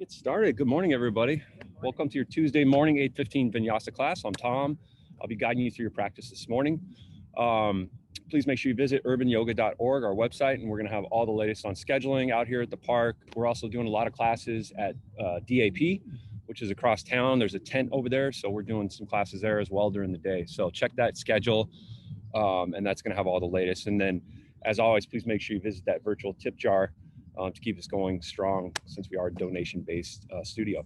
Get started. Good morning, everybody. Welcome to your Tuesday morning 8:15 Vinyasa class. I'm Tom. I'll be guiding you through your practice this morning. Please make sure you visit urbanyoga.org, our website, and we're going to have all the latest on scheduling out here at the park. We're also doing a lot of classes at DAP, which is across town. There's a tent over there, so we're doing some classes there as well during the day. So check that schedule, and that's going to have all the latest. And then, as always, please make sure you visit that virtual tip jar to keep us going strong, since we are a donation-based studio.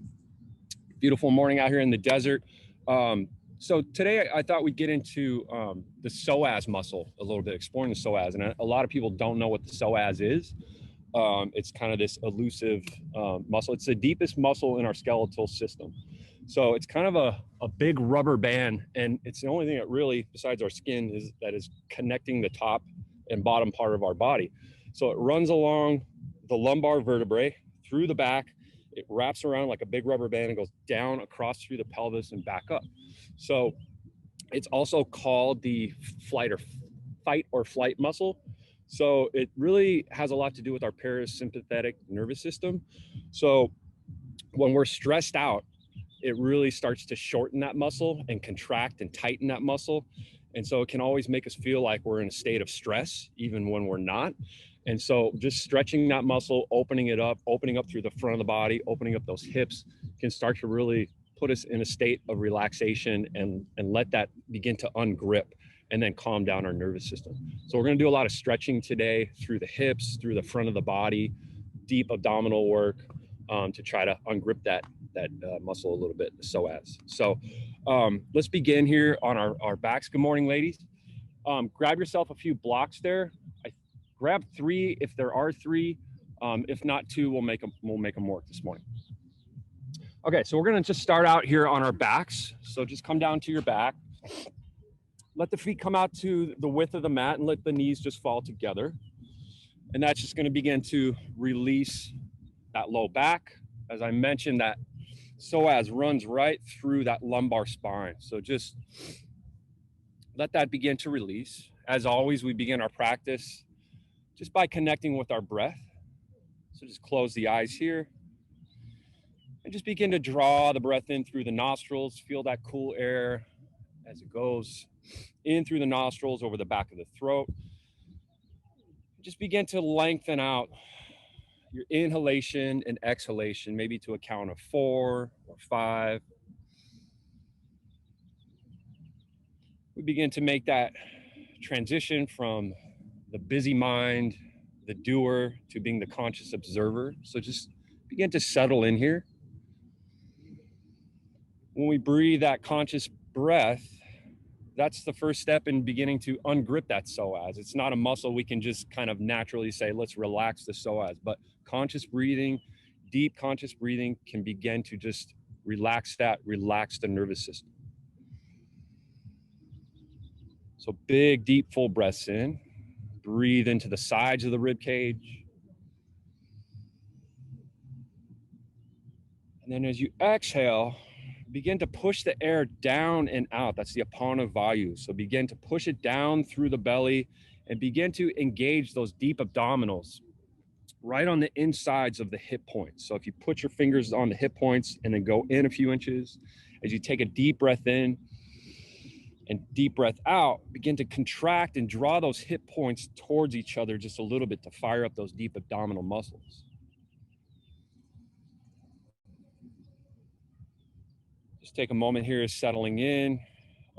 Beautiful morning out here in the desert. So today I thought we'd get into the psoas muscle a little bit, exploring the psoas. And a lot of people don't know what the psoas is. It's kind of this elusive muscle. It's the deepest muscle in our skeletal system. So it's kind of a big rubber band, and it's the only thing that really, besides our skin, is connecting the top and bottom part of our body. So it runs along the lumbar vertebrae through the back. It wraps around like a big rubber band and goes down across through the pelvis and back up. So it's also called the fight or flight muscle. So it really has a lot to do with our parasympathetic nervous system. So when we're stressed out, it really starts to shorten that muscle and contract and tighten that muscle. And so it can always make us feel like we're in a state of stress, even when we're not. And so just stretching that muscle, opening up through the front of the body, opening up those hips, can start to really put us in a state of relaxation and let that begin to ungrip and then calm down our nervous system. So we're going to do a lot of stretching today through the hips, through the front of the body, deep abdominal work, to try to ungrip that muscle a little bit, the psoas. So let's begin here on our backs. Good morning, ladies. Grab yourself a few blocks there. Grab 3 if there are 3. If not 2, we'll make them work this morning. Okay, so we're gonna just start out here on our backs. So just come down to your back. Let the feet come out to the width of the mat and let the knees just fall together. And that's just gonna begin to release that low back. As I mentioned, that psoas runs right through that lumbar spine. So just let that begin to release. As always, we begin our practice just by connecting with our breath. So just close the eyes here and just begin to draw the breath in through the nostrils. Feel that cool air as it goes in through the nostrils over the back of the throat. Just begin to lengthen out your inhalation and exhalation, maybe to a count of 4 or 5. We begin to make that transition from the busy mind, the doer, to being the conscious observer. So just begin to settle in here. When we breathe that conscious breath, that's the first step in beginning to ungrip that psoas. It's not a muscle we can just kind of naturally say, let's relax the psoas, but conscious breathing, deep conscious breathing can begin to just relax the nervous system. So big, deep, full breaths in. Breathe into the sides of the rib cage. And then as you exhale, begin to push the air down and out. That's the apana vayu. So begin to push it down through the belly and begin to engage those deep abdominals right on the insides of the hip points. So if you put your fingers on the hip points and then go in a few inches, as you take a deep breath in and deep breath out, begin to contract and draw those hip points towards each other just a little bit to fire up those deep abdominal muscles. Just take a moment here, settling in,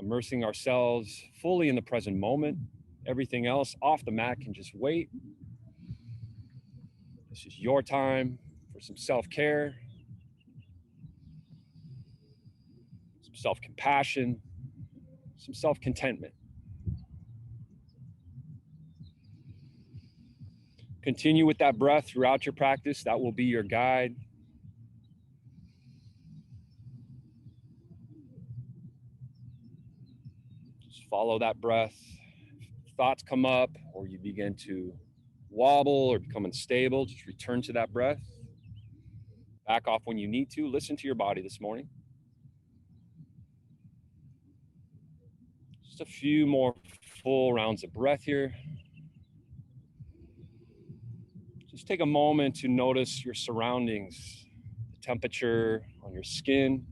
immersing ourselves fully in the present moment. Everything else off the mat can just wait. This is your time for some self-care, some self-compassion, some self-contentment. Continue with that breath throughout your practice. That will be your guide. Just follow that breath. If thoughts come up or you begin to wobble or become unstable, just return to that breath. Back off when you need to. Listen to your body this morning. Just a few more full rounds of breath here. Just take a moment to notice your surroundings, the temperature on your skin.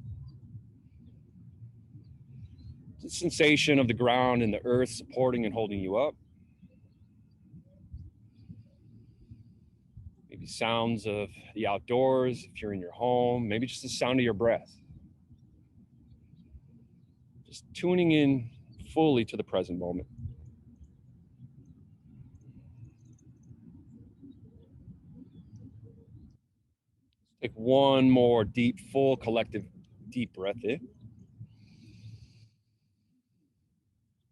The sensation of the ground and the earth supporting and holding you up. Maybe sounds of the outdoors if you're in your home, maybe just the sound of your breath. Just tuning in fully to the present moment. Take one more deep, full, collective, deep breath in.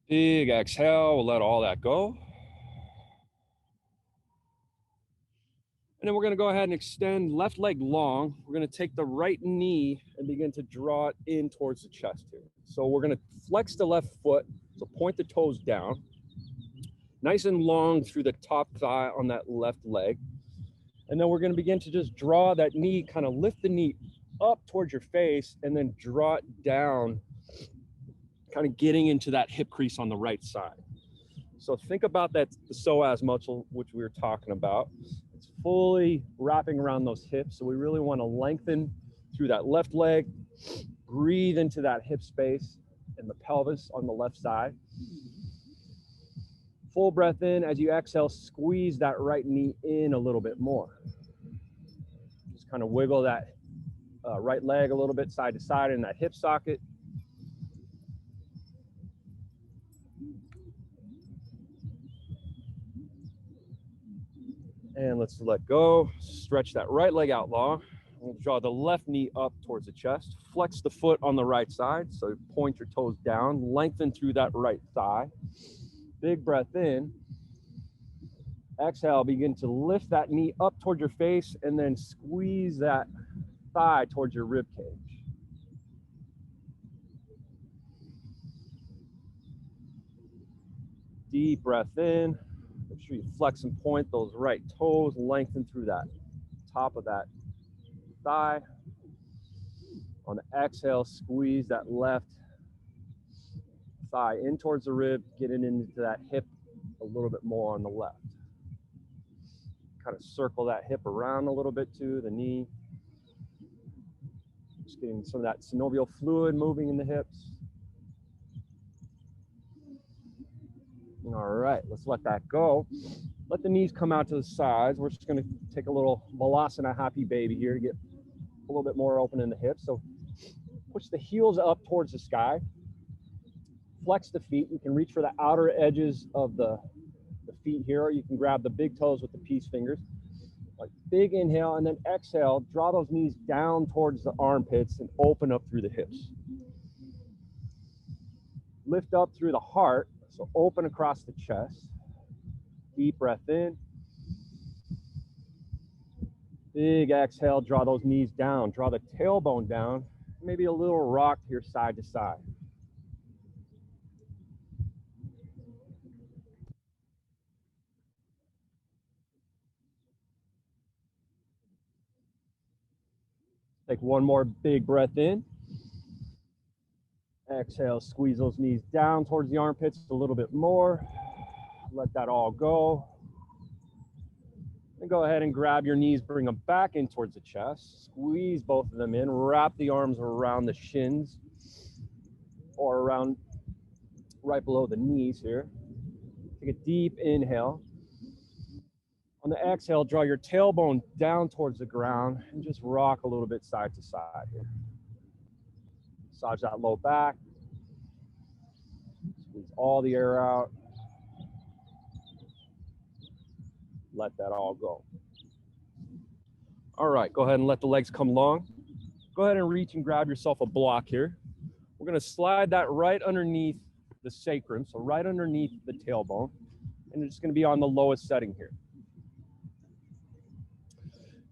Big exhale, we'll let all that go. And then we're gonna go ahead and extend left leg long. We're gonna take the right knee and begin to draw it in towards the chest here. So we're gonna flex the left foot, so point the toes down. Nice and long through the top thigh on that left leg. And then we're gonna begin to just draw that knee, kind of lift the knee up towards your face and then draw it down, kind of getting into that hip crease on the right side. So think about that, the psoas muscle, which we were talking about. It's fully wrapping around those hips. So we really want to lengthen through that left leg, breathe into that hip space and the pelvis on the left side. Full breath in. As you exhale, squeeze that right knee in a little bit more. Just kind of wiggle that right leg a little bit side to side in that hip socket. And let's let go. Stretch that right leg out long. We'll draw the left knee up towards the chest. Flex the foot on the right side. So point your toes down. Lengthen through that right thigh. Big breath in. Exhale, begin to lift that knee up towards your face and then squeeze that thigh towards your rib cage. Deep breath in. Make sure you flex and point those right toes, lengthen through that top of that thigh. On the exhale, squeeze that left thigh in towards the rib, getting into that hip a little bit more on the left. Kind of circle that hip around a little bit too, the knee. Just getting some of that synovial fluid moving in the hips. All right, let's let that go. Let the knees come out to the sides. We're just gonna take a little Savasana happy baby here to get a little bit more open in the hips. So push the heels up towards the sky. Flex the feet. You can reach for the outer edges of the feet here, or you can grab the big toes with the peace fingers. Like big inhale, and then exhale, draw those knees down towards the armpits and open up through the hips. Lift up through the heart, so open across the chest. Deep breath in. Big exhale, draw those knees down. Draw the tailbone down, maybe a little rock here side to side. Take one more big breath in. Exhale, squeeze those knees down towards the armpits a little bit more. Let that all go. And go ahead and grab your knees, bring them back in towards the chest. Squeeze both of them in. Wrap the arms around the shins or around right below the knees here. Take a deep inhale. On the exhale, draw your tailbone down towards the ground and just rock a little bit side to side here. Massage that low back. Squeeze all the air out. Let that all go. All right, go ahead and let the legs come long. Go ahead and reach and grab yourself a block here. We're gonna slide that right underneath the sacrum, so right underneath the tailbone, and it's gonna be on the lowest setting here.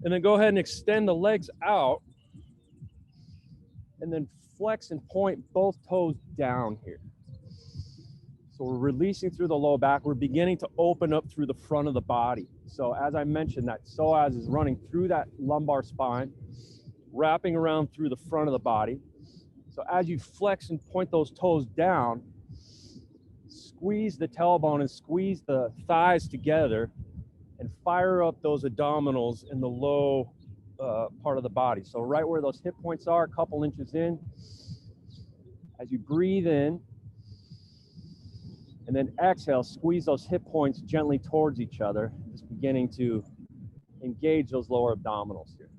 And then go ahead and extend the legs out and then flex and point both toes down here. So we're releasing through the low back. We're beginning to open up through the front of the body. So as I mentioned, that psoas is running through that lumbar spine, wrapping around through the front of the body. So as you flex and point those toes down, squeeze the tailbone and squeeze the thighs together and fire up those abdominals in the low part of the body. So right where those hip points are, a couple inches in. As you breathe in, and then exhale, squeeze those hip points gently towards each other, just beginning to engage those lower abdominals here.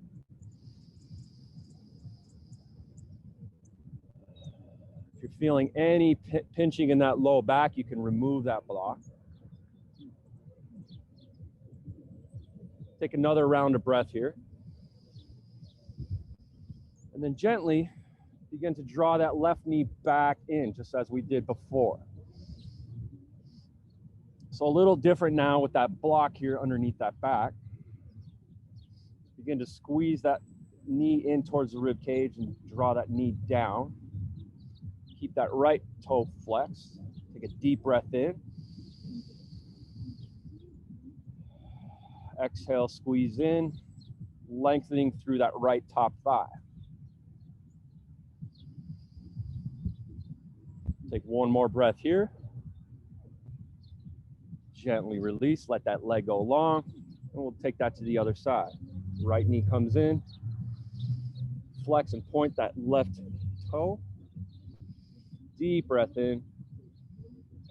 If you're feeling any pinching in that low back, you can remove that block. Take another round of breath here. And then gently begin to draw that left knee back in, just as we did before. So a little different now with that block here underneath that back. Begin to squeeze that knee in towards the rib cage and draw that knee down. Keep that right toe flexed. Take a deep breath in. Exhale, squeeze in, lengthening through that right top thigh. Take one more breath here. Gently release, let that leg go long, and we'll take that to the other side. Right knee comes in, flex and point that left toe. Deep breath in.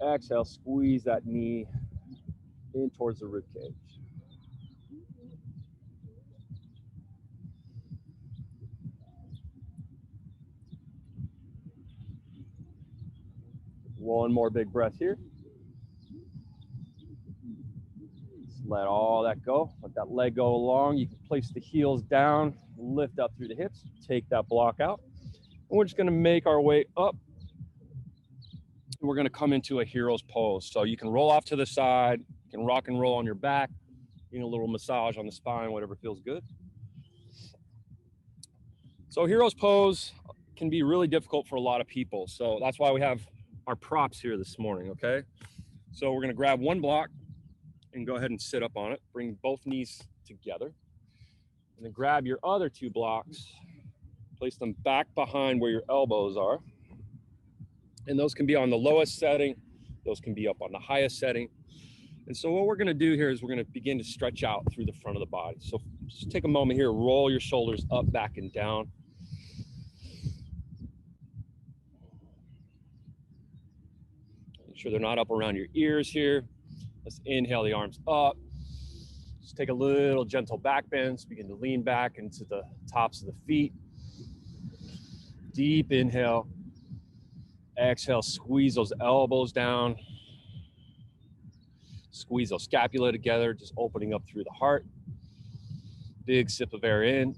Exhale, squeeze that knee in towards the rib cage. One more big breath here. Just let all that go. Let that leg go long. You can place the heels down, lift up through the hips, take that block out. And we're just going to make our way up. And we're going to come into a hero's pose. So you can roll off to the side, you can rock and roll on your back, a little massage on the spine, whatever feels good. So hero's pose can be really difficult for a lot of people. So that's why we have our props here this morning, okay? So we're going to grab one block and go ahead and sit up on it. Bring both knees together. And then grab your other two blocks, place them back behind where your elbows are. And those can be on the lowest setting. Those can be up on the highest setting. And so what we're going to do here is we're going to begin to stretch out through the front of the body. So just take a moment here, roll your shoulders up, back, and down. Make sure they're not up around your ears here. Let's inhale the arms up. Just take a little gentle back bend. Begin to lean back into the tops of the feet. Deep inhale. Exhale, squeeze those elbows down. Squeeze those scapula together, just opening up through the heart. Big sip of air in.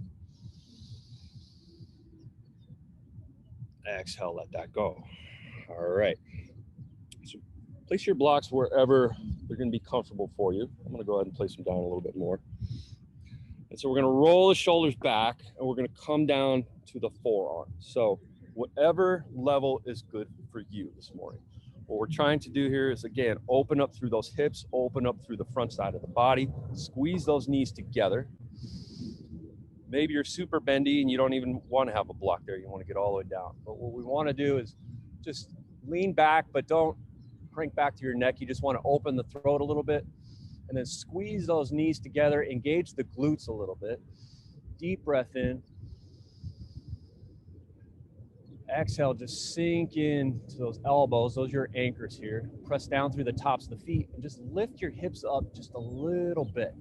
Exhale, let that go. All right. So place your blocks wherever they're going to be comfortable for you. I'm going to go ahead and place them down a little bit more. And so we're going to roll the shoulders back, and we're going to come down to the forearm. So whatever level is good for you this morning. What we're trying to do here is, again, open up through those hips, open up through the front side of the body, squeeze those knees together. Maybe you're super bendy and you don't even want to have a block there. You want to get all the way down. But what we want to do is just lean back, but don't crank back to your neck. You just want to open the throat a little bit and then squeeze those knees together, engage the glutes a little bit. Deep breath in. Exhale, just sink in to those elbows. Those are your anchors here. Press down through the tops of the feet and just lift your hips up just a little bit.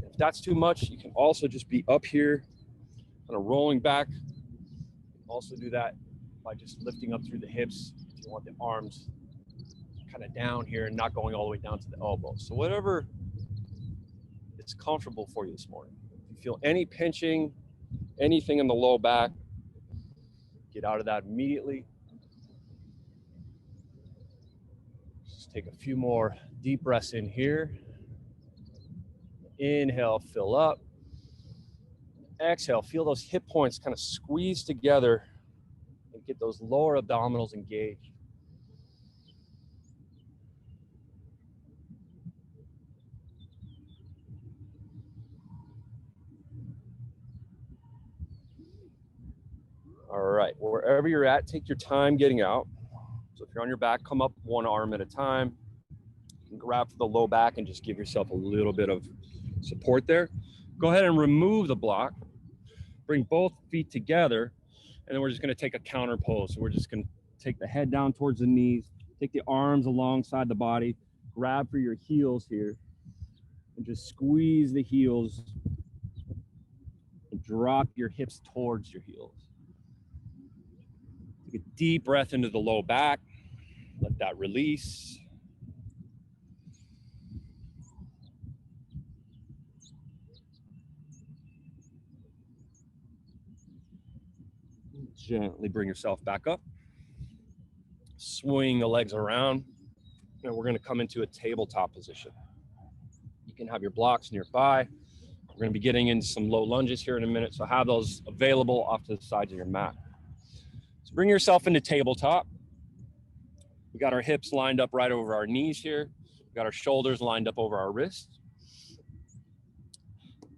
If that's too much, you can also just be up here, kind of rolling back. Also do that by just lifting up through the hips. If you want the arms kind of down here and not going all the way down to the elbows. So whatever it's comfortable for you this morning. If you feel any pinching, anything in the low back, get out of that immediately. Just take a few more deep breaths in here. Inhale, fill up. Exhale, feel those hip points kind of squeeze together and get those lower abdominals engaged. All right, wherever you're at, take your time getting out. So if you're on your back, come up one arm at a time. You can grab for the low back and just give yourself a little bit of support there. Go ahead and remove the block. Bring both feet together, and then we're just going to take a counter pose. So we're just going to take the head down towards the knees, take the arms alongside the body, grab for your heels here, and just squeeze the heels and drop your hips towards your heels. Take a deep breath into the low back. Let that release. Gently bring yourself back up. Swing the legs around, and we're going to come into a tabletop position. You can have your blocks nearby. We're going to be getting into some low lunges here in a minute, so have those available off to the sides of your mat. So bring yourself into tabletop. We got our hips lined up right over our knees here. We got our shoulders lined up over our wrists.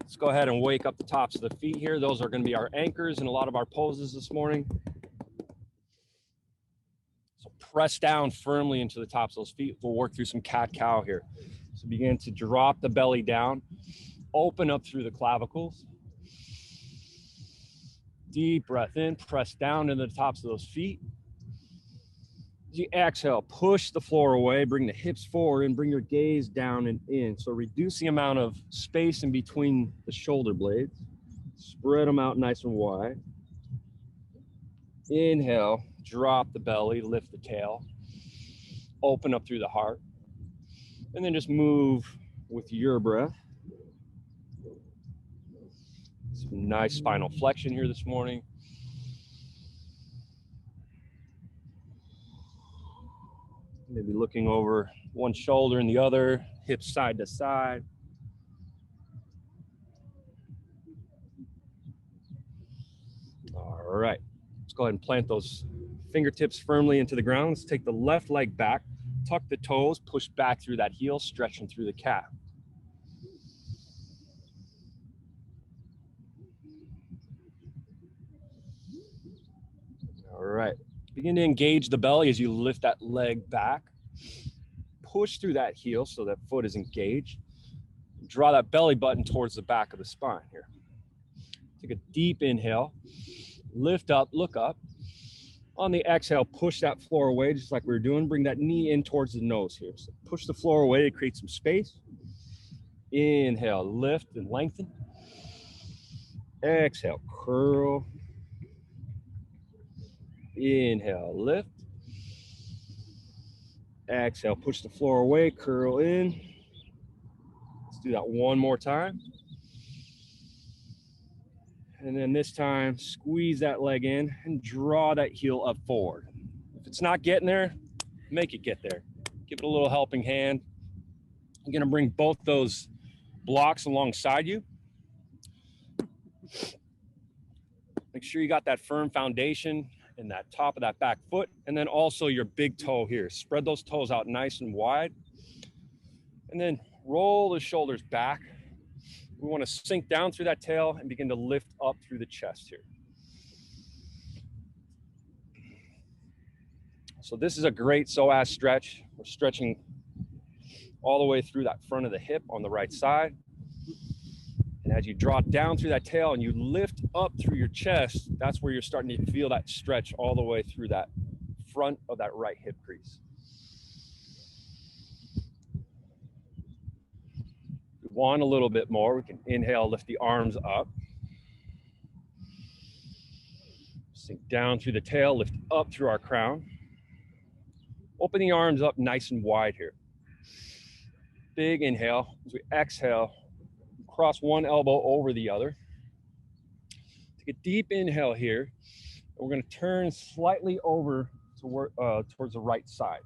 Let's go ahead and wake up the tops of the feet here. Those are going to be our anchors in a lot of our poses this morning. So press down firmly into the tops of those feet. We'll work through some cat-cow here. So begin to drop the belly down. Open up through the clavicles. Deep breath in. Press down into the tops of those feet. As you exhale, push the floor away. Bring the hips forward and bring your gaze down and in. So reduce the amount of space in between the shoulder blades. Spread them out nice and wide. Inhale, drop the belly, lift the tail. Open up through the heart. And then just move with your breath. Some nice spinal flexion here this morning. Maybe looking over one shoulder and the other, hips side to side. All right, let's go ahead and plant those fingertips firmly into the ground. Let's take the left leg back, tuck the toes, push back through that heel, stretching through the calf. All right. Begin to engage the belly as you lift that leg back. Push through that heel so that foot is engaged. Draw that belly button towards the back of the spine here. Take a deep inhale. Lift up, look up. On the exhale, push that floor away just like we were doing. Bring that knee in towards the nose here. So push the floor away to create some space. Inhale, lift and lengthen. Exhale, curl. Inhale, lift. Exhale, push the floor away, curl in. Let's do that one more time. And then this time, squeeze that leg in and draw that heel up forward. If it's not getting there, make it get there. Give it a little helping hand. You're gonna bring both those blocks alongside you. Make sure you got that firm foundation in that top of that back foot, and then also your big toe here. Spread those toes out nice and wide, and then roll the shoulders back. We want to sink down through that tail and begin to lift up through the chest here. So this is a great psoas stretch. We're stretching all the way through that front of the hip on the right side. And as you draw down through that tail and you lift up through your chest, that's where you're starting to feel that stretch all the way through that front of that right hip crease. If we want a little bit more, we can inhale, lift the arms up. Sink down through the tail, lift up through our crown. Open the arms up nice and wide here. Big inhale. As we exhale, cross one elbow over the other. Take a deep inhale here. And we're going to turn slightly over towards the right side.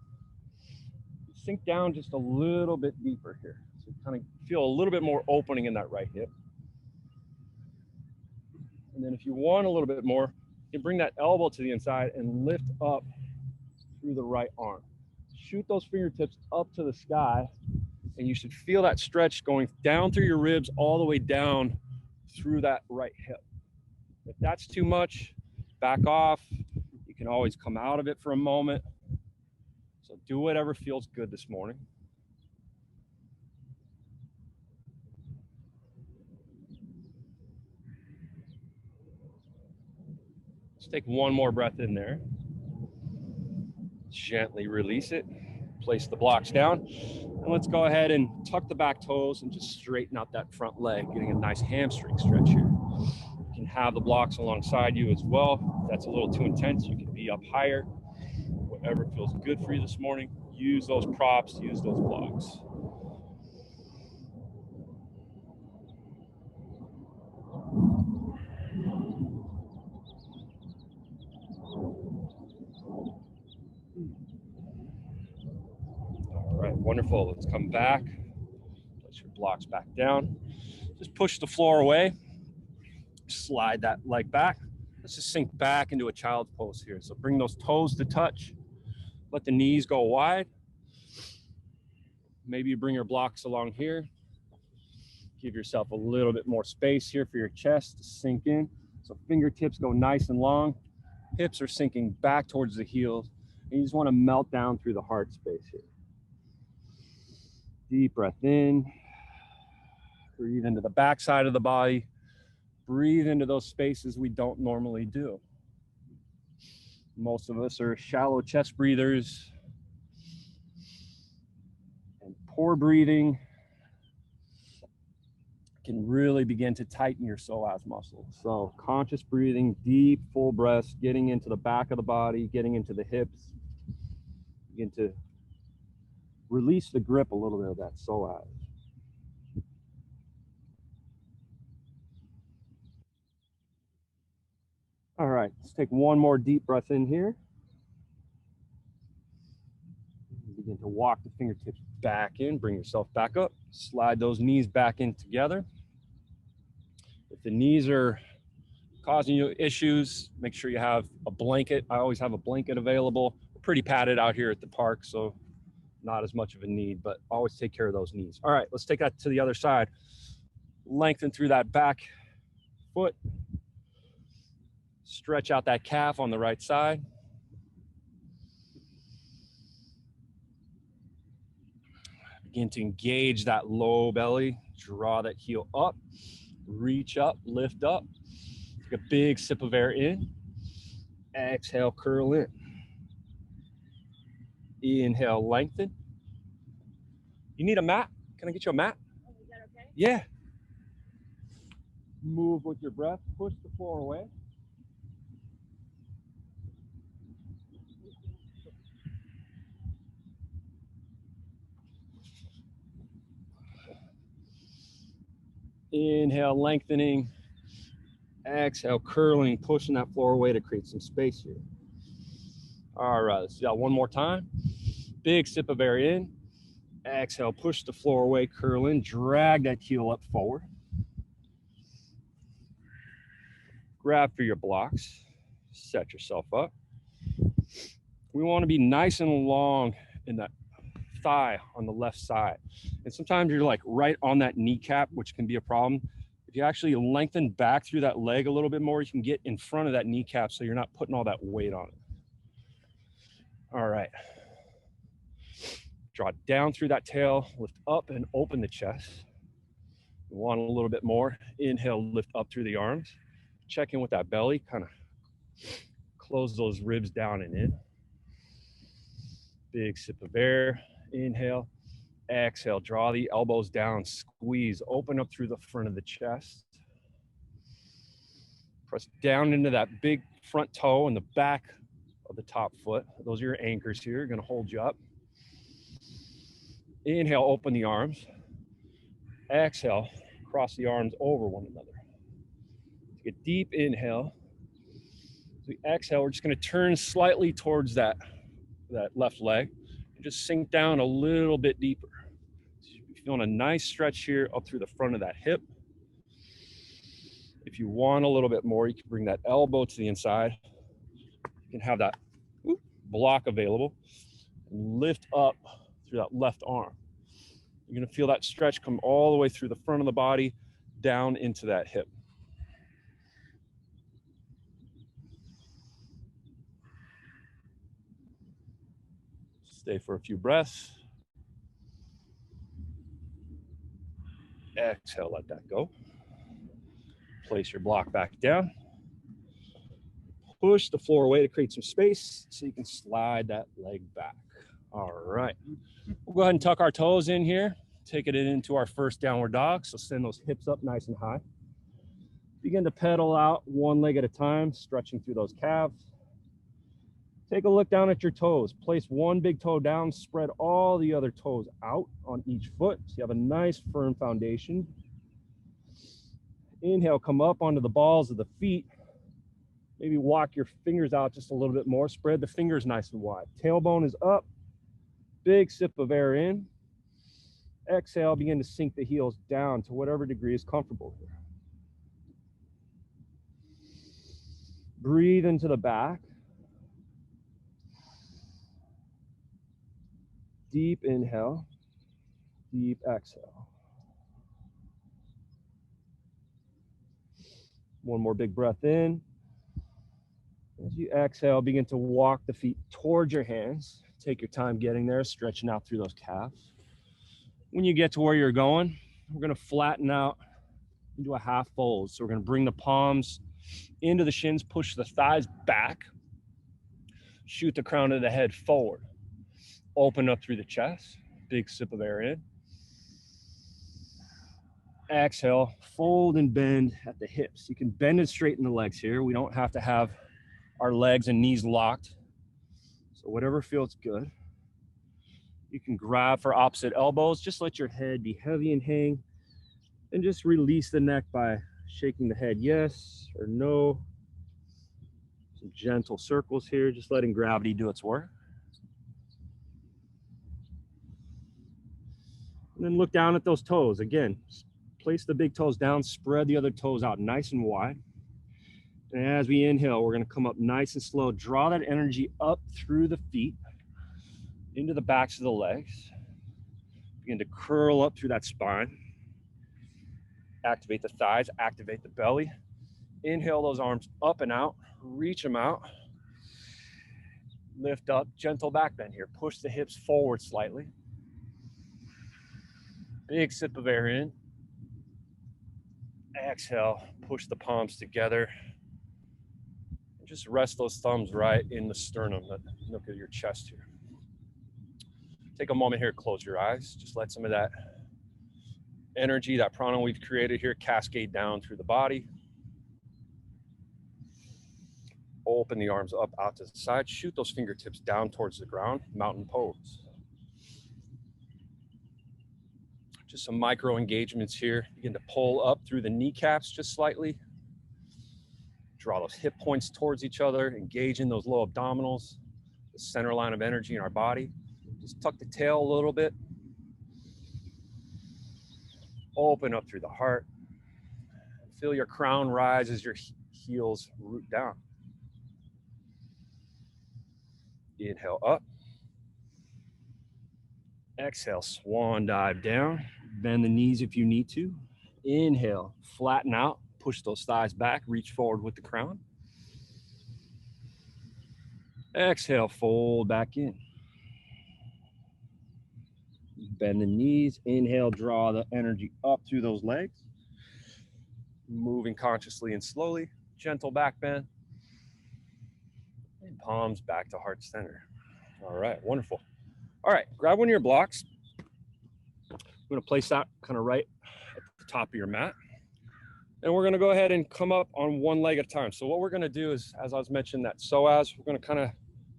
Sink down just a little bit deeper here. So kind of feel a little bit more opening in that right hip. And then if you want a little bit more, you can bring that elbow to the inside and lift up through the right arm. Shoot those fingertips up to the sky, and you should feel that stretch going down through your ribs all the way down through that right hip. If that's too much, back off. You can always come out of it for a moment. So do whatever feels good this morning. Let's take one more breath in there. Gently release it. Place the blocks down. And let's go ahead and tuck the back toes and just straighten out that front leg, getting a nice hamstring stretch here. You can have the blocks alongside you as well. If that's a little too intense, you can be up higher. Whatever feels good for you this morning, use those props, use those blocks. All right, wonderful. Let's come back. Place your blocks back down. Just push the floor away. Slide that leg back. Let's just sink back into a child's pose here. So bring those toes to touch. Let the knees go wide. Maybe you bring your blocks along here. Give yourself a little bit more space here for your chest to sink in. So fingertips go nice and long. Hips are sinking back towards the heels. And you just want to melt down through the heart space here. Deep breath in. Breathe into the back side of the body. Breathe into those spaces we don't normally do. Most of us are shallow chest breathers. And poor breathing can really begin to tighten your psoas muscle. So conscious breathing, deep, full breaths, getting into the back of the body, getting into the hips. Begin to release the grip a little bit of that psoas. All right, let's take one more deep breath in here. Begin to walk the fingertips back in, bring yourself back up. Slide those knees back in together. If the knees are causing you issues, make sure you have a blanket. I always have a blanket available. We're pretty padded out here at the park, so not as much of a need, but always take care of those knees. All right, let's take that to the other side. Lengthen through that back foot. Stretch out that calf on the right side. Begin to engage that low belly. Draw that heel up. Reach up, lift up. Take a big sip of air in. Exhale, curl in. Inhale, lengthen. You need a mat? Can I get you a mat? Oh, is that okay? Yeah. Move with your breath. Push the floor away. Inhale, lengthening. Exhale, curling, pushing that floor away to create some space here. All right, let's do that one more time. Big sip of air in. Exhale, push the floor away, curl in, drag that heel up forward. Grab for your blocks. Set yourself up. We want to be nice and long in that thigh on the left side. And sometimes you're like right on that kneecap, which can be a problem. If you actually lengthen back through that leg a little bit more, you can get in front of that kneecap so you're not putting all that weight on it. All right. Draw down through that tail, lift up and open the chest. You want a little bit more. Inhale, lift up through the arms. Check in with that belly, kind of close those ribs down and in. Big sip of air. Inhale. Exhale, draw the elbows down, squeeze, open up through the front of the chest. Press down into that big front toe and the back of the top foot. Those are your anchors here, gonna hold you up. Inhale, open the arms. Exhale, cross the arms over one another. Take a deep inhale. As we exhale, we're just gonna turn slightly towards that left leg and just sink down a little bit deeper. Feeling a nice stretch here up through the front of that hip. If you want a little bit more, you can bring that elbow to the inside. You can have that block available and lift up through that left arm. You're gonna feel that stretch come all the way through the front of the body, down into that hip. Stay for a few breaths. Exhale, let that go. Place your block back down. Push the floor away to create some space so you can slide that leg back. All right. We'll go ahead and tuck our toes in here. Take it into our first downward dog. So send those hips up nice and high. Begin to pedal out one leg at a time, stretching through those calves. Take a look down at your toes. Place one big toe down, spread all the other toes out on each foot so you have a nice firm foundation. Inhale, come up onto the balls of the feet. Maybe walk your fingers out just a little bit more. Spread the fingers nice and wide. Tailbone is up. Big sip of air in. Exhale, begin to sink the heels down to whatever degree is comfortable here. Breathe into the back. Deep inhale, deep exhale. One more big breath in. As you exhale, begin to walk the feet towards your hands. Take your time getting there, stretching out through those calves. When you get to where you're going, we're going to flatten out into a half fold. So we're going to bring the palms into the shins, push the thighs back, shoot the crown of the head forward. Open up through the chest, big sip of air in. Exhale, fold and bend at the hips. You can bend and straighten the legs here. We don't have to have our legs and knees locked. So whatever feels good. You can grab for opposite elbows. Just let your head be heavy and hang. And just release the neck by shaking the head yes or no. Some gentle circles here, just letting gravity do its work. And then look down at those toes. Again, place the big toes down, spread the other toes out nice and wide. And as we inhale, we're going to come up nice and slow. Draw that energy up through the feet, into the backs of the legs. Begin to curl up through that spine. Activate the thighs, activate the belly. Inhale those arms up and out. Reach them out. Lift up, gentle back bend here. Push the hips forward slightly. Big sip of air in. Exhale, push the palms together. And just rest those thumbs right in the sternum, the nook of your chest here. Take a moment here, close your eyes. Just let some of that energy, that prana we've created here, cascade down through the body. Open the arms up out to the side. Shoot those fingertips down towards the ground. Mountain pose. Just some micro engagements here. Begin to pull up through the kneecaps just slightly. Draw those hip points towards each other. Engage in those low abdominals, the center line of energy in our body. Just tuck the tail a little bit. Open up through the heart. Feel your crown rise as your heels root down. Inhale up. Exhale, swan dive down. Bend the knees if you need to. Inhale, flatten out. Push those thighs back. Reach forward with the crown. Exhale, fold back in. Bend the knees. Inhale, draw the energy up through those legs. Moving consciously and slowly. Gentle back bend. And palms back to heart center. All right, wonderful. All right, grab one of your blocks. I'm going to place that kind of right at the top of your mat. And we're going to go ahead and come up on one leg at a time. So what we're going to do is, as I was mentioning, that psoas, we're going to kind of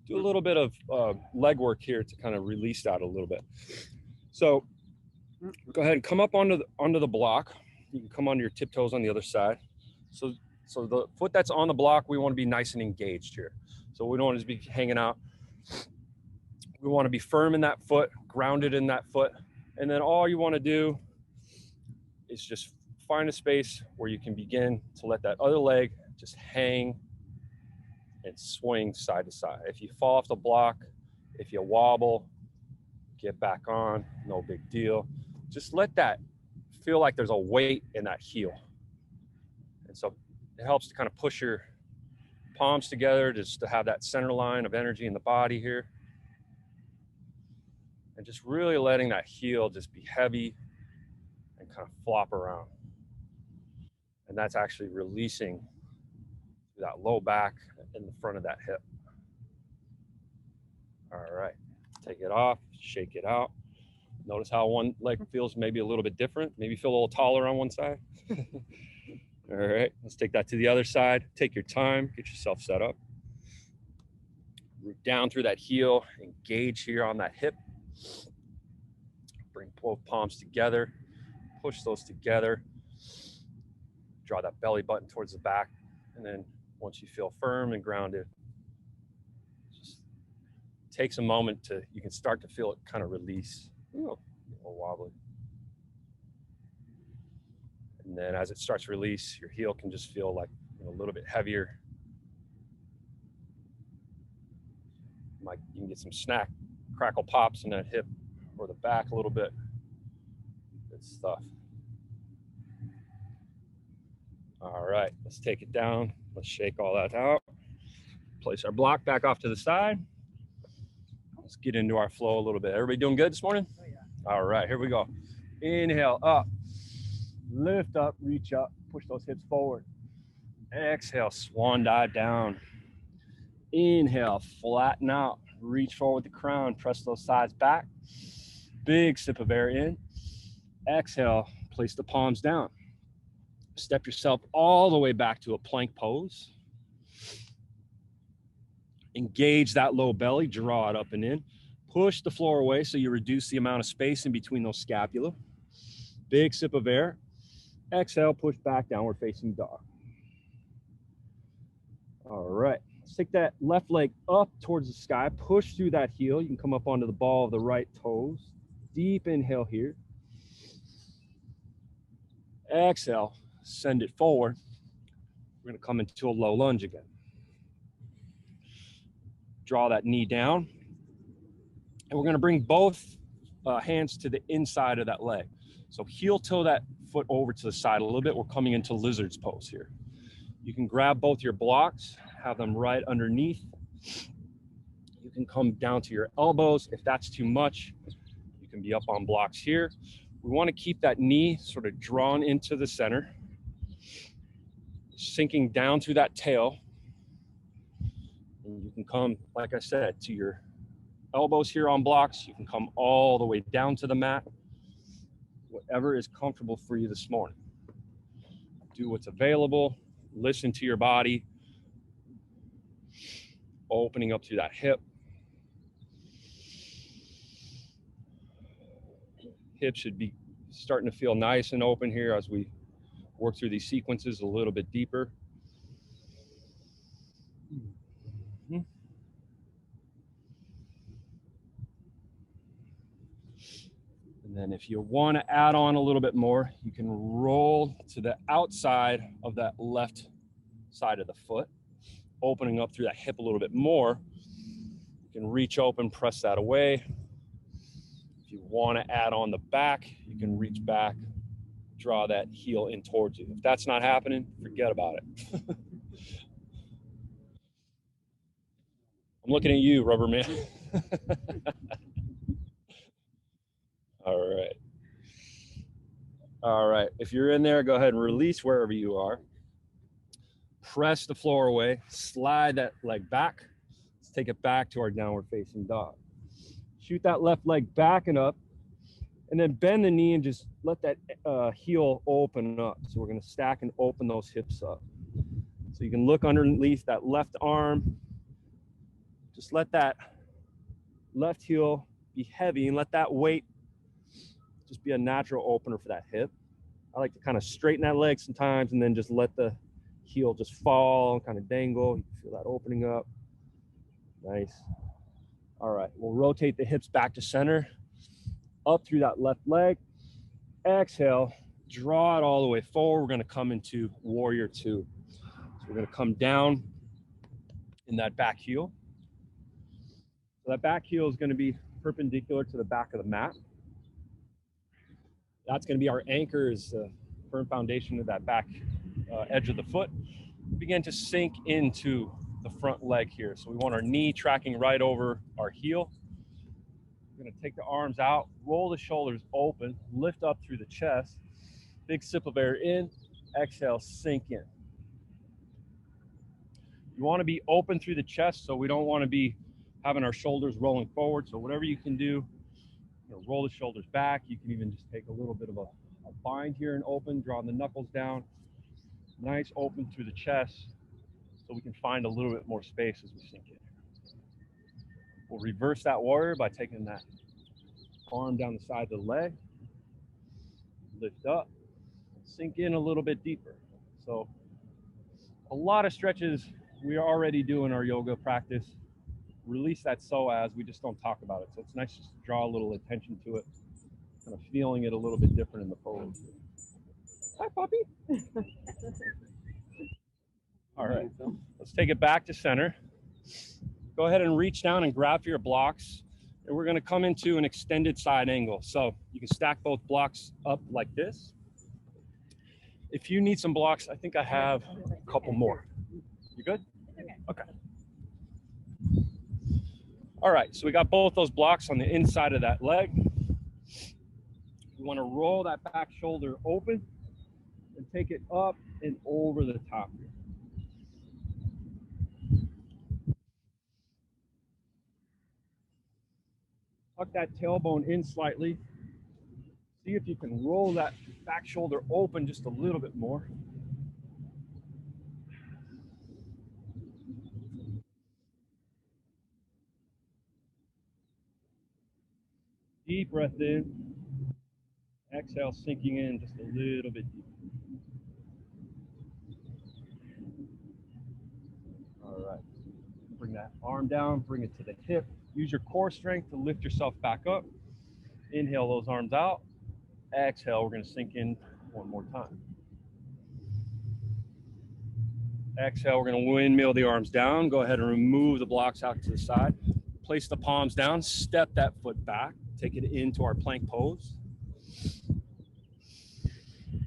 do a little bit of leg work here to kind of release that a little bit. So go ahead and come up onto the block. You can come onto your tiptoes on the other side. So the foot that's on the block, we want to be nice and engaged here. So we don't want to be hanging out. We want to be firm in that foot, grounded in that foot. And then all you want to do is just find a space where you can begin to let that other leg just hang and swing side to side. If you fall off the block, if you wobble, get back on, no big deal. Just let that feel like there's a weight in that heel. And so it helps to kind of push your palms together just to have that center line of energy in the body here. And just really letting that heel just be heavy and kind of flop around. And that's actually releasing that low back in the front of that hip. All right, take it off, shake it out. Notice how one leg feels maybe a little bit different. Maybe feel a little taller on one side. All right, let's take that to the other side. Take your time, get yourself set up. Root down through that heel, engage here on that hip. Bring both palms together, push those together. Draw that belly button towards the back. And then once you feel firm and grounded, just takes a moment to, you can start to feel it kind of release. Ooh, a little wobbly. And then as it starts to release, your heel can just feel like a little bit heavier. You can get some snack, crackle pops in that hip or the back a little bit. Good stuff. All right, let's take it down. Let's shake all that out. Place our block back off to the side. Let's get into our flow a little bit. Everybody doing good this morning? Oh, yeah. All right, here we go. Inhale, up. Lift up, reach up, push those hips forward. Exhale, swan dive down. Inhale, flatten out, reach forward with the crown, press those sides back. Big sip of air in. Exhale, place the palms down. Step yourself all the way back to a plank pose. Engage that low belly, draw it up and in. Push the floor away so you reduce the amount of space in between those scapula. Big sip of air. Exhale, push back, downward facing dog. All right, let's take that left leg up towards the sky. Push through that heel. You can come up onto the ball of the right toes. Deep inhale here. Exhale, send it forward. We're gonna come into a low lunge again. Draw that knee down. And we're gonna bring both hands to the inside of that leg. So heel toe that foot over to the side a little bit. We're coming into lizard's pose here. You can grab both your blocks, have them right underneath. You can come down to your elbows. If that's too much, you can be up on blocks here. We want to keep that knee sort of drawn into the center, sinking down through that tail. And you can come, like I said, to your elbows here on blocks. You can come all the way down to the mat. Whatever is comfortable for you this morning. Do what's available. Listen to your body. Opening up through that hip. Hip should be starting to feel nice and open here as we work through these sequences a little bit deeper. And then if you want to add on a little bit more, you can roll to the outside of that left side of the foot, opening up through that hip a little bit more. You can reach open, press that away. If you want to add on the back, you can reach back, draw that heel in towards you. If that's not happening, forget about it. I'm looking at you, rubber man. All right. All right. If you're in there, go ahead and release wherever you are. Press the floor away. Slide that leg back. Let's take it back to our downward facing dog. Shoot that left leg back and up. And then bend the knee and just let that heel open up. So we're going to stack and open those hips up. So you can look underneath that left arm. Just let that left heel be heavy and let that weight just be a natural opener for that hip. I like to kind of straighten that leg sometimes and then just let the heel just fall and kind of dangle. You can feel that opening up. Nice. All right, we'll rotate the hips back to center, up through that left leg. Exhale, draw it all the way forward. We're gonna come into warrior two. So we're gonna come down in that back heel. So that back heel is gonna be perpendicular to the back of the mat. That's going to be our anchor, is the firm foundation of that back edge of the foot. Begin to sink into the front leg here. So we want our knee tracking right over our heel. We're gonna take the arms out, roll the shoulders open, lift up through the chest. Big sip of air in, exhale, sink in. You wanna be open through the chest, so we don't wanna be having our shoulders rolling forward. So whatever you can do, roll the shoulders back. You can even just take a little bit of a bind here and open, drawing the knuckles down. Nice open through the chest, so we can find a little bit more space as we sink in. We'll reverse that warrior by taking that arm down the side of the leg, lift up, sink in a little bit deeper. So a lot of stretches we are already doing our yoga practice. Release that psoas, we just don't talk about it. So it's nice just to draw a little attention to it, kind of feeling it a little bit different in the pose. Hi, puppy. All right, let's take it back to center. Go ahead and reach down and grab for your blocks. And we're gonna come into an extended side angle. So you can stack both blocks up like this. If you need some blocks, I think I have a couple more. You good? Okay. All right, so we got both those blocks on the inside of that leg. You wanna roll that back shoulder open and take it up and over the top here. Tuck that tailbone in slightly. See if you can roll that back shoulder open just a little bit more. Deep breath in. Exhale, sinking in just a little bit deeper. All right. Bring that arm down, bring it to the hip. Use your core strength to lift yourself back up. Inhale those arms out. Exhale, we're going to sink in one more time. Exhale, we're going to windmill the arms down. Go ahead and remove the blocks out to the side. Place the palms down, step that foot back. Take it into our plank pose.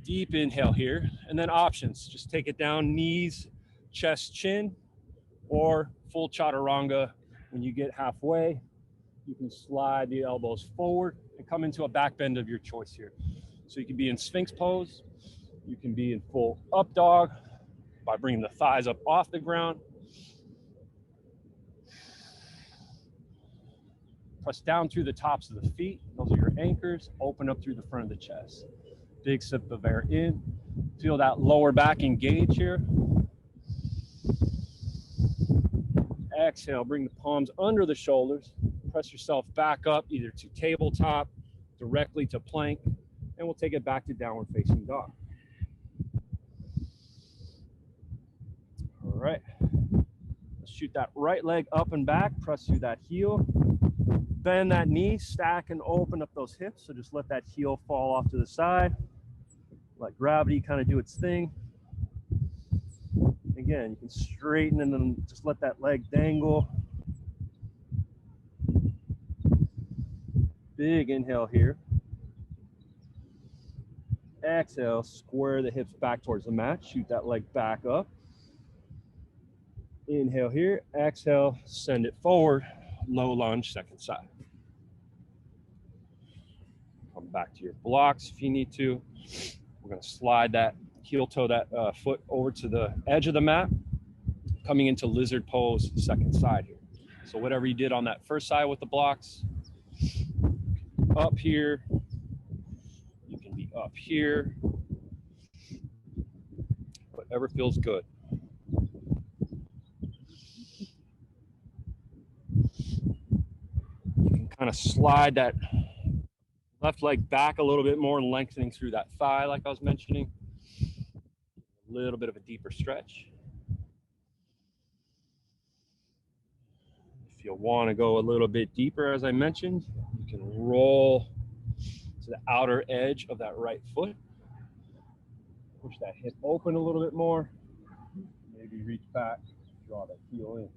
Deep inhale here, and then options. Just take it down, knees, chest, chin, or full chaturanga. When you get halfway, you can slide the elbows forward and come into a back bend of your choice here. So you can be in Sphinx pose, you can be in full up dog by bringing the thighs up off the ground. Press down through the tops of the feet. Those are your anchors. Open up through the front of the chest. Big sip of air in. Feel that lower back engage here. Exhale, bring the palms under the shoulders. Press yourself back up either to tabletop, directly to plank, and we'll take it back to downward facing dog. All right. Let's shoot that right leg up and back. Press through that heel. Bend that knee, stack and open up those hips. So just let that heel fall off to the side. Let gravity kind of do its thing. Again, you can straighten and then just let that leg dangle. Big inhale here. Exhale, square the hips back towards the mat. Shoot that leg back up. Inhale here. Exhale, send it forward. Low lunge, second side. Come back to your blocks if you need to. We're going to slide that heel toe, that foot over to the edge of the mat, coming into lizard pose, second side here. So whatever you did on that first side with the blocks, up here, you can be up here, whatever feels good. You can kind of slide that left leg back a little bit more, lengthening through that thigh like I was mentioning. A little bit of a deeper stretch. If you want to go a little bit deeper, as I mentioned, you can roll to the outer edge of that right foot. Push that hip open a little bit more. Maybe reach back, draw that heel in.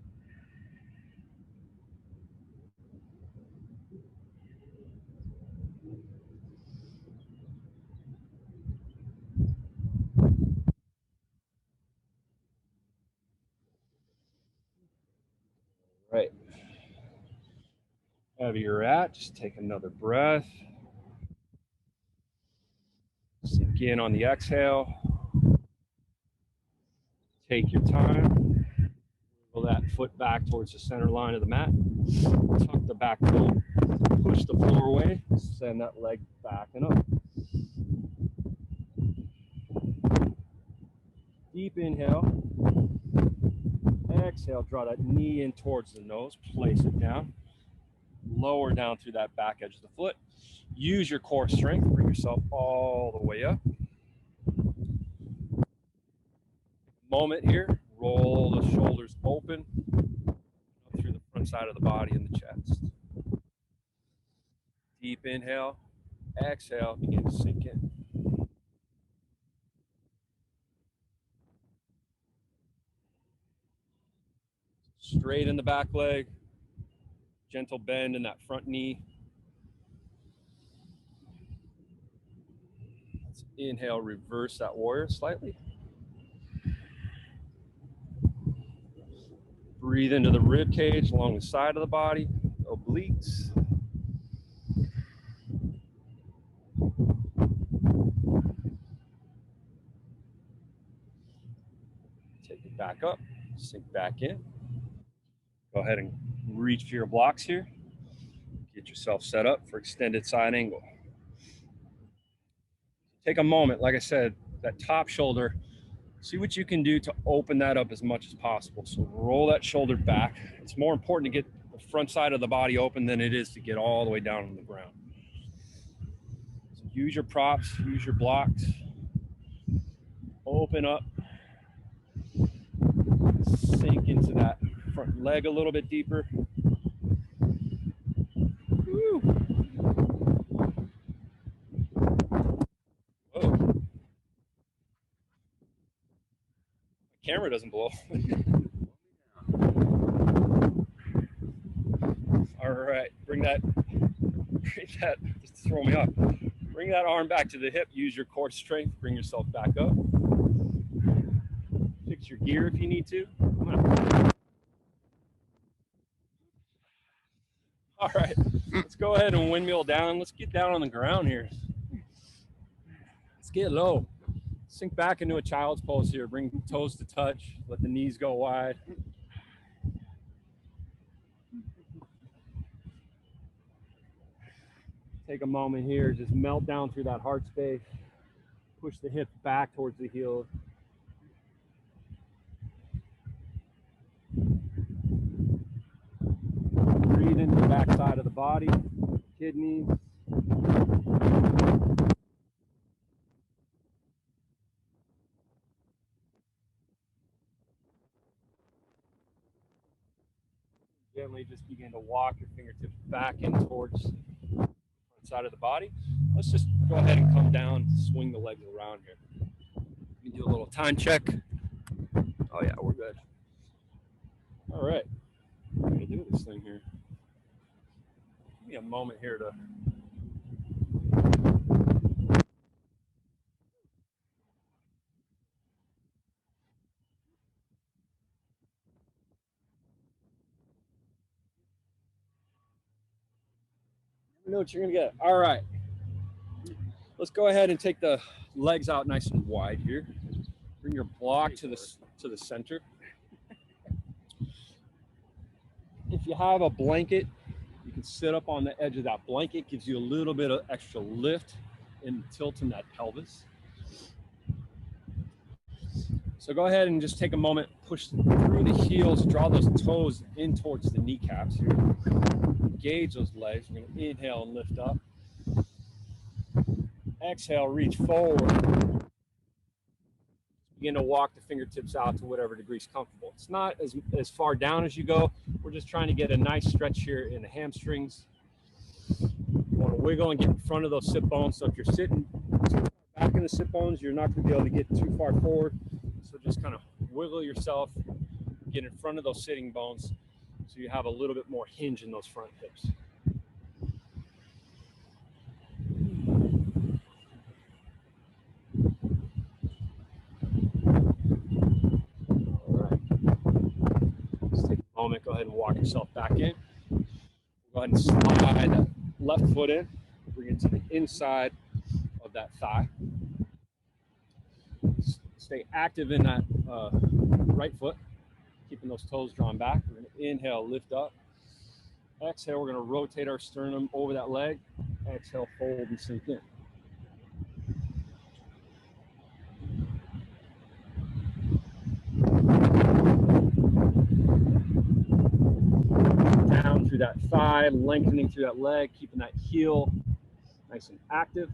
Right. Wherever you're at, just take another breath. Sink in on the exhale. Take your time. Pull that foot back towards the center line of the mat. Tuck the back foot. Push the floor away. Send that leg back and up. Deep inhale. Exhale, draw that knee in towards the nose. Place it down. Lower down through that back edge of the foot. Use your core strength. Bring yourself all the way up. Moment here. Roll the shoulders open up through the front side of the body and the chest. Deep inhale. Exhale. Begin to sink in. Straight in the back leg. Gentle bend in that front knee. Let's inhale, reverse that warrior slightly. Breathe into the rib cage along the side of the body, obliques. Take it back up, sink back in. Go ahead and reach for your blocks here. Get yourself set up for extended side angle. Take a moment, like I said, that top shoulder, see what you can do to open that up as much as possible. So roll that shoulder back. It's more important to get the front side of the body open than it is to get all the way down on the ground. So use your props, use your blocks. Open up. Sink into that front leg a little bit deeper. Woo. Whoa. My camera doesn't blow. All right, bring that, just throw me off. Bring that arm back to the hip, use your core strength, bring yourself back up. Fix your gear if you need to. Come on. All right, let's go ahead and windmill down. Let's get down on the ground here. Let's get low. Sink back into a child's pose here. Bring toes to touch. Let the knees go wide. Take a moment here. Just melt down through that heart space. Push the hips back towards the heels. Breathe into the back side of the body, kidneys. Gently just begin to walk your fingertips back in towards the front side of the body. Let's just go ahead and come down, swing the legs around here. We can do a little time check. Oh yeah, we're good. All right, we're gonna do this thing here. Give me a moment here to know what you're gonna get. All right, let's go ahead and take the legs out nice and wide here. Bring your block to the center. If you have a blanket, you can sit up on the edge of that blanket. Gives you a little bit of extra lift and tilt in that pelvis. So go ahead and just take a moment, push through the heels, draw those toes in towards the kneecaps here. Engage those legs. We're going to inhale and lift up. Exhale, reach forward. Begin to walk the fingertips out to whatever degree is comfortable. It's not as far down as you go. We're just trying to get a nice stretch here in the hamstrings. You want to wiggle and get in front of those sit bones. So if you're sitting back in the sit bones, you're not going to be able to get too far forward. So just kind of wiggle yourself, get in front of those sitting bones so you have a little bit more hinge in those front hips. All right. Just take a moment, go ahead and walk yourself back in. Go ahead and slide that left foot in, bring it to the inside of that thigh. Stay active in that right foot, keeping those toes drawn back. We're going to inhale, lift up. Exhale, we're going to rotate our sternum over that leg. Exhale, fold and sink in. Down through that thigh, lengthening through that leg, keeping that heel nice and active.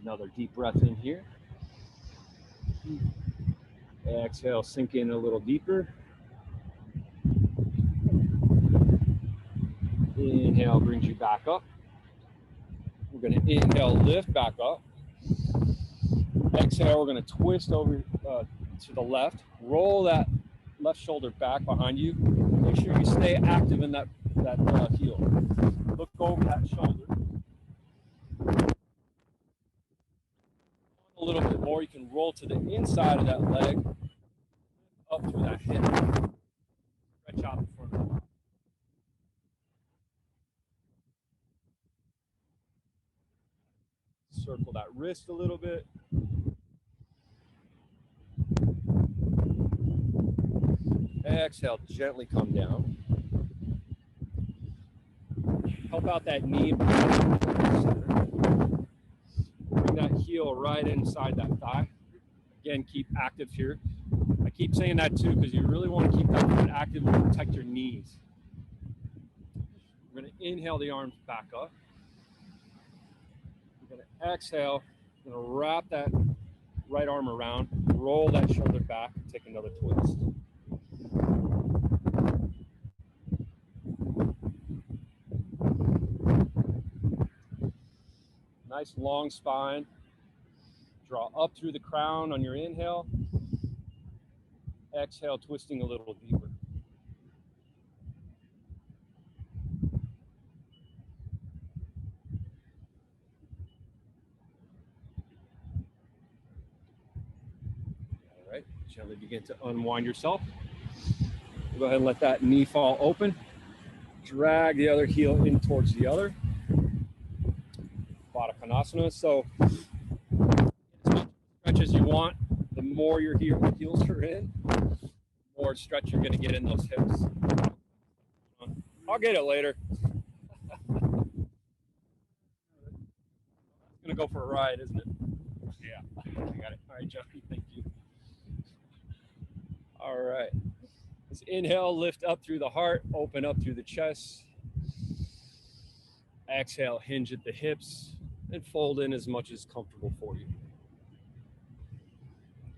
Another deep breath in here. Exhale, sink in a little deeper. Inhale brings you back up. We're going to inhale, lift back up. Exhale, we're going to twist over to the left. Roll that left shoulder back behind you. Make sure you stay active in that heel. Look over that shoulder. A little bit more, you can roll to the inside of that leg, up through that hip. Stretch out the front of the body. Circle that wrist a little bit. Exhale, gently come down. Help out that knee. Bring that heel right inside that thigh. Again, keep active here. I keep saying that too because you really want to keep that foot active and protect your knees. We're going to inhale the arms back up. We're going to exhale. We're going to wrap that right arm around, roll that shoulder back, and take another twist. Nice long spine. Draw up through the crown on your inhale. Exhale, twisting a little deeper. All right, gently begin to unwind yourself. Go ahead and let that knee fall open. Drag the other heel in towards the other. Konasana. So as much stretch as you want, the more your heels are in, the more stretch you're going to get in those hips. I'll get it later. It's going to go for a ride, isn't it? Yeah, I got it. All right, Jeffy, thank you. All right. Let's inhale, lift up through the heart, open up through the chest. Exhale, hinge at the hips, and fold in as much as comfortable for you.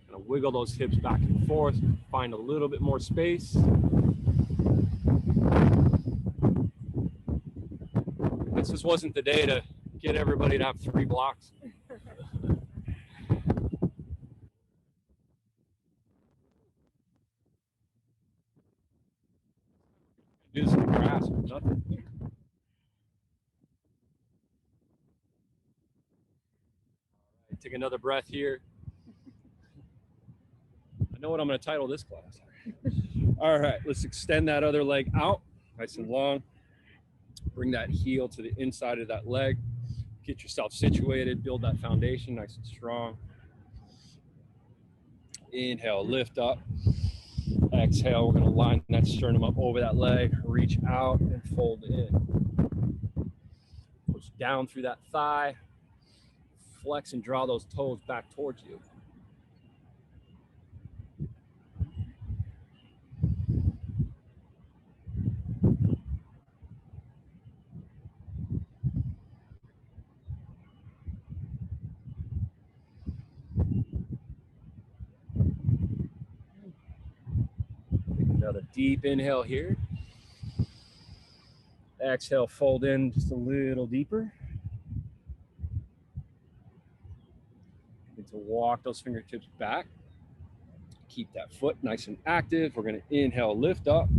Kind of wiggle those hips back and forth, find a little bit more space. This wasn't the day to get everybody to have 3 blocks. Do some grass or nothing. Take another breath here. I know what I'm going to title this class. All right, let's extend that other leg out, nice and long. Bring that heel to the inside of that leg. Get yourself situated, build that foundation nice and strong. Inhale, lift up. Exhale, we're going to line that sternum up over that leg, reach out and fold in. Push down through that thigh. Flex and draw those toes back towards you. Take another deep inhale here. Exhale, fold in just a little deeper. To walk those fingertips back. Keep that foot nice and active. We're going to inhale, lift up.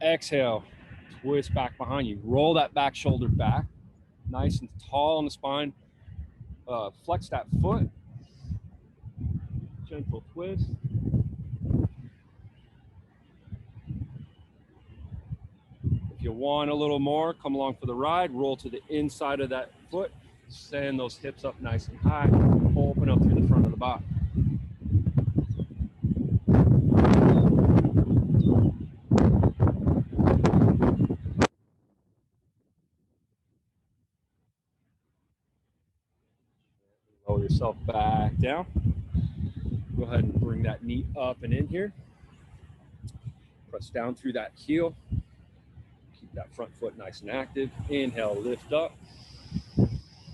Exhale, twist back behind you. Roll that back shoulder back. nice and tall on the spine. Flex that foot. Gentle twist. If you want a little more, come along for the ride. Roll to the inside of that foot. Send those hips up nice and high. Open up through the front of the body. Lower yourself back down. Go ahead and bring that knee up and in here. Press down through that heel. Keep that front foot nice and active. Inhale, lift up.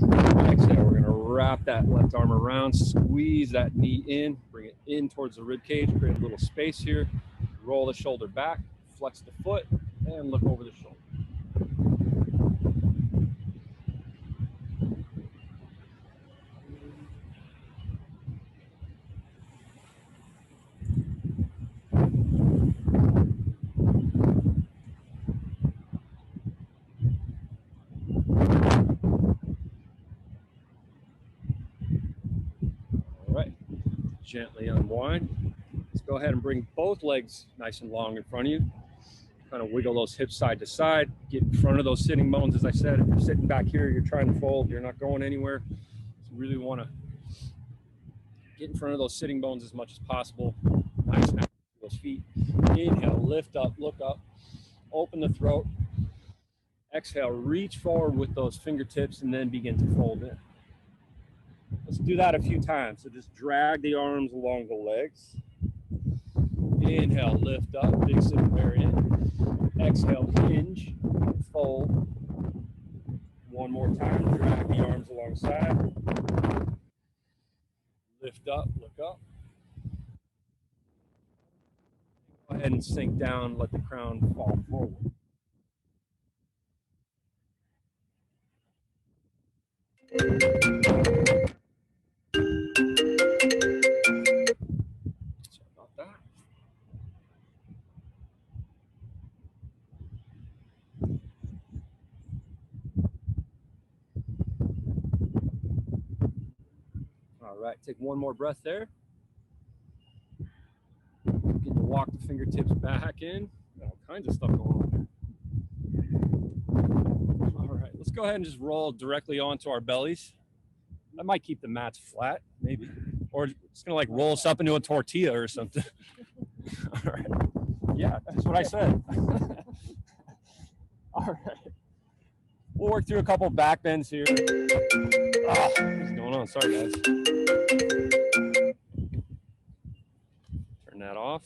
Exhale, we're going to wrap that left arm around, squeeze that knee in, bring it in towards the rib cage, create a little space here. Roll the shoulder back, flex the foot, and look over the shoulder. All right, gently unwind. Let's go ahead and bring both legs nice and long in front of you. Kind of wiggle those hips side to side, get in front of those sitting bones. As I said, if you're sitting back here, you're trying to fold, you're not going anywhere. So you really want to get in front of those sitting bones as much as possible. Nice and active through those feet. Inhale, lift up, look up, open the throat. Exhale, reach forward with those fingertips and then begin to fold in. Let's do that a few times. So just drag the arms along the legs. Inhale, lift up, big sip of air in. Exhale, hinge, fold. One more time, drag the arms alongside. Lift up, look up. Go ahead and sink down, let the crown fall forward. Sorry about that. All right, take one more breath there. Get to walk the fingertips back in. All kinds of stuff going on there. All right, let's go ahead and just roll directly onto our bellies. That might keep the mats flat, maybe. Or it's gonna like roll us up into a tortilla or something. All right. Yeah, that's what I said. All right. We'll work through a couple of back bends here. Oh, what's going on? Sorry, guys. Turn that off.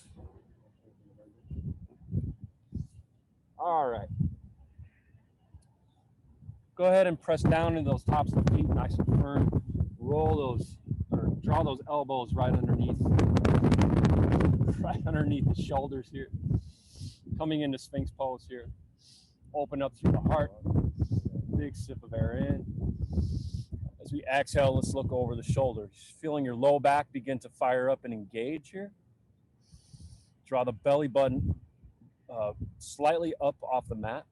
All right. Go ahead and press down into those tops of the feet, nice and firm. Roll those, or draw those elbows right underneath the shoulders here. Coming into Sphinx Pose here. Open up through the heart. Big sip of air in. As we exhale, let's look over the shoulders. Feeling your low back begin to fire up and engage here. Draw the belly button slightly up off the mat.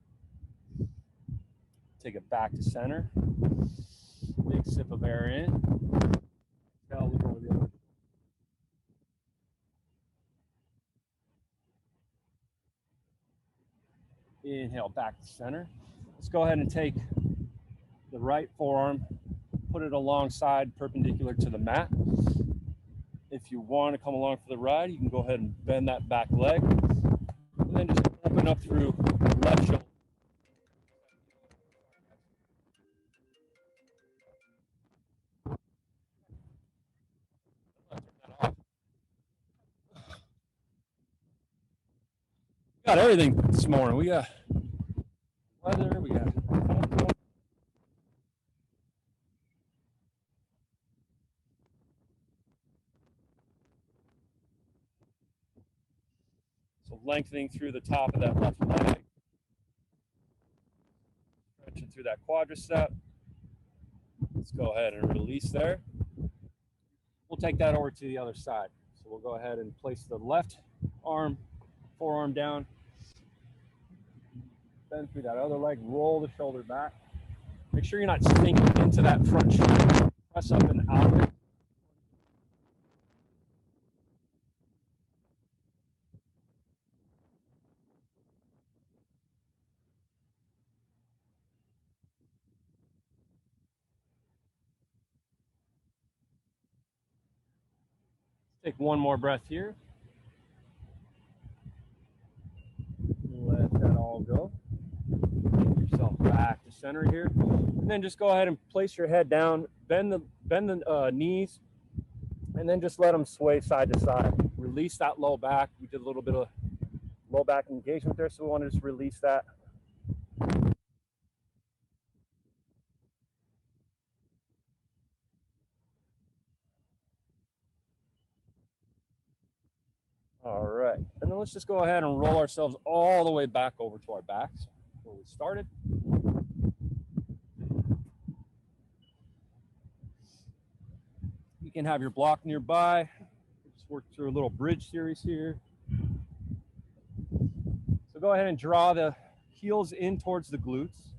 Take it back to center. Big sip of air in. Exhale, look over the other. Inhale, back to center. Let's go ahead and take the right forearm, put it alongside, perpendicular to the mat. If you want to come along for the ride, you can go ahead and bend that back leg. And then just open up through left shoulder. We got everything this morning. We got weather, we got so lengthening through the top of that left leg, stretching through that quadricep. Let's go ahead and release there. We'll take that over to the other side. So we'll go ahead and place the left arm, forearm down, bend through that other leg, roll the shoulder back. Make sure you're not sinking into that front shoulder. Press up and out. Take one more breath here. Let that all go. Get yourself back to center here. And then just go ahead and place your head down, bend the knees, and then just let them sway side to side. Release that low back. We did a little bit of low back engagement there, so we want to just release that. All right, and then let's just go ahead and roll ourselves all the way back over to our backs where we started. You can have your block nearby. Just work through a little bridge series here. So go ahead and draw the heels in towards the glutes.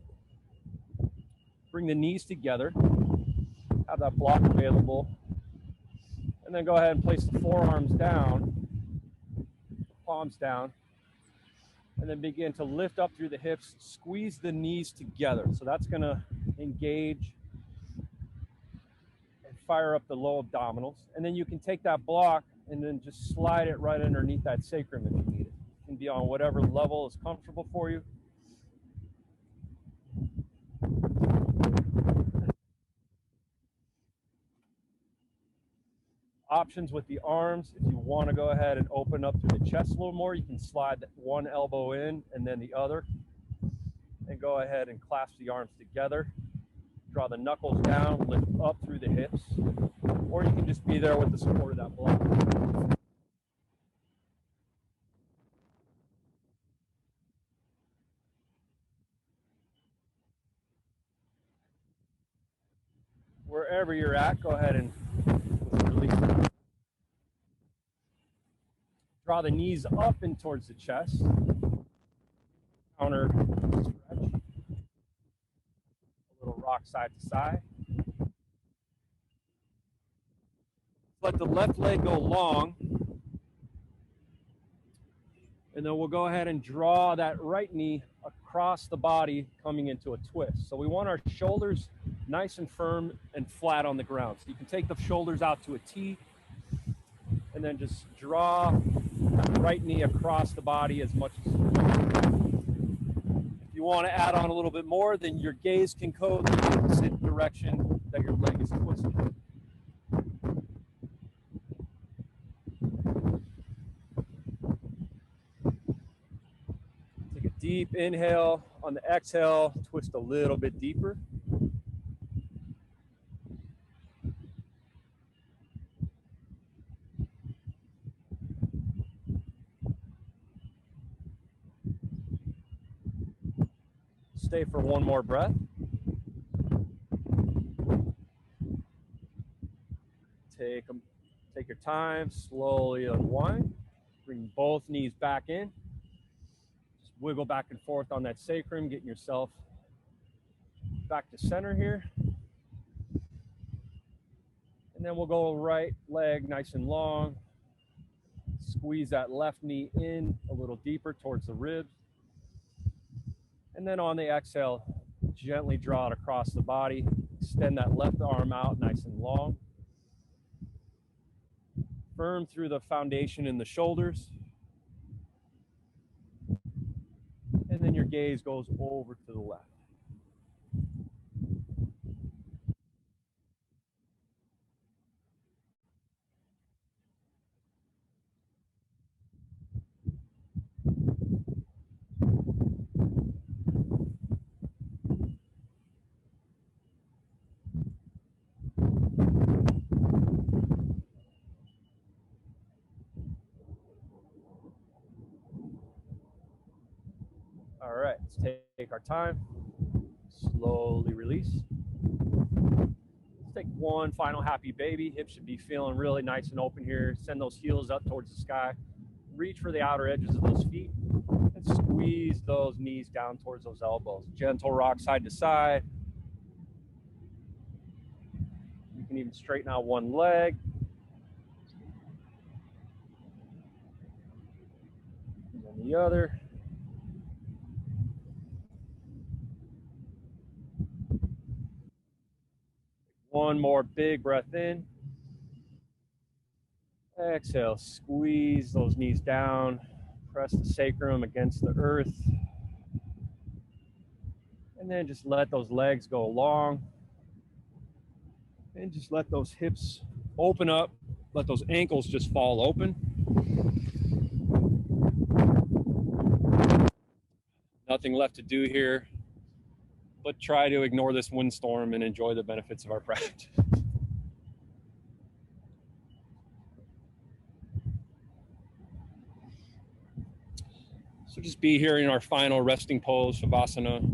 Bring the knees together. Have that block available. And then go ahead and place the forearms down, palms down, and then begin to lift up through the hips, squeeze the knees together. So that's gonna engage and fire up the low abdominals. And then you can take that block and then just slide it right underneath that sacrum if you need it. It can be on whatever level is comfortable for you. Options with the arms, if you want to go ahead and open up through the chest a little more, you can slide one elbow in and then the other, and go ahead and clasp the arms together. Draw the knuckles down, lift up through the hips, or you can just be there with the support of that block. Wherever you're at, go ahead and release. Draw the knees up and towards the chest. Counter stretch. A little rock side to side. Let the left leg go long. And then we'll go ahead and draw that right knee across the body, coming into a twist. So we want our shoulders nice and firm and flat on the ground. So you can take the shoulders out to a T, and then just draw that right knee across the body as much as you can. If you want to add on a little bit more, then your gaze can go the opposite direction that your leg is twisted. Take a deep inhale. On the exhale, twist a little bit deeper. Stay for one more breath. Take your time, slowly unwind. Bring both knees back in. Just wiggle back and forth on that sacrum, getting yourself back to center here. And then we'll go right leg nice and long. Squeeze that left knee in a little deeper towards the ribs. And then on the exhale, gently draw it across the body. Extend that left arm out nice and long. Firm through the foundation in the shoulders. And then your gaze goes over to the left. All right, let's take our time. Slowly release. Let's take one final happy baby. Hips should be feeling really nice and open here. Send those heels up towards the sky. Reach for the outer edges of those feet and squeeze those knees down towards those elbows. Gentle rock side to side. You can even straighten out one leg. And then the other. One more big breath in. Exhale, squeeze those knees down. Press the sacrum against the earth. And then just let those legs go long. And just let those hips open up. Let those ankles just fall open. Nothing left to do here, but try to ignore this windstorm and enjoy the benefits of our practice. So just be here in our final resting pose, Savasana.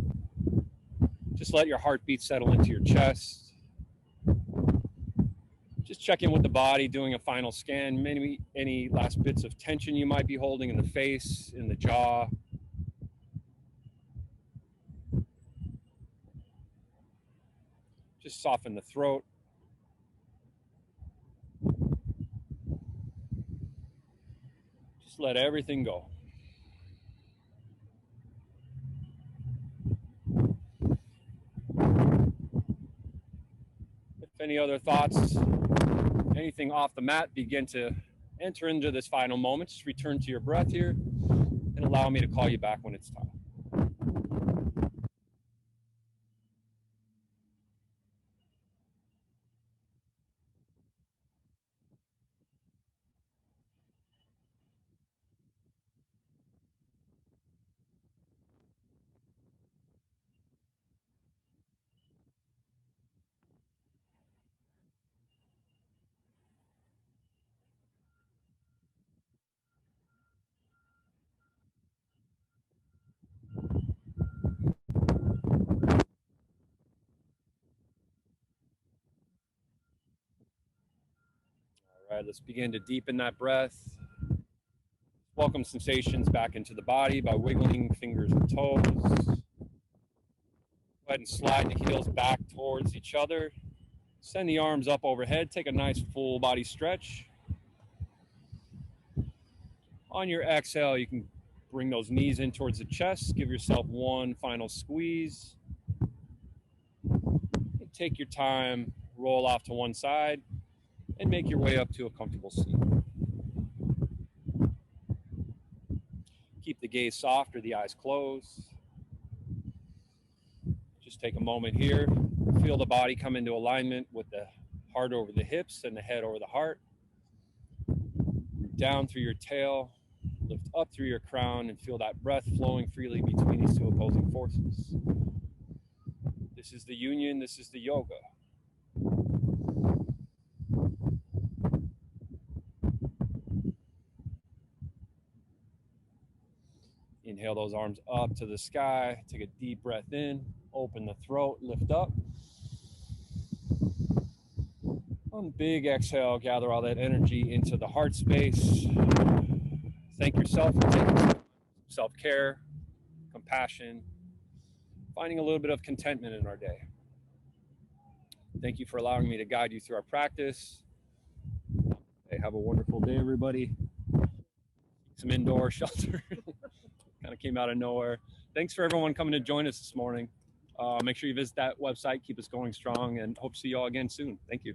Just let your heartbeat settle into your chest. Just check in with the body, doing a final scan. Maybe any last bits of tension you might be holding in the face, in the jaw. Just soften the throat. Just let everything go. If any other thoughts, anything off the mat, begin to enter into this final moment. Just return to your breath here and allow me to call you back when it's time. All right, let's begin to deepen that breath. Welcome sensations back into the body by wiggling fingers and toes. Go ahead and slide the heels back towards each other. Send the arms up overhead. Take a nice full body stretch. On your exhale, you can bring those knees in towards the chest. Give yourself one final squeeze. And take your time, roll off to one side, and make your way up to a comfortable seat. Keep the gaze soft or the eyes closed. Just take a moment here. Feel the body come into alignment with the heart over the hips and the head over the heart. Root down through your tail, lift up through your crown, and feel that breath flowing freely between these two opposing forces. This is the union, this is the yoga. Inhale those arms up to the sky. Take a deep breath in. Open the throat, lift up. On big exhale, gather all that energy into the heart space. Thank yourself for taking self-care, compassion, finding a little bit of contentment in our day. Thank you for allowing me to guide you through our practice. Hey, have a wonderful day, everybody. Some indoor shelter. Kind of came out of nowhere. Thanks for everyone coming to join us this morning. Make sure you visit that website, keep us going strong, and hope to see you all again soon. Thank you.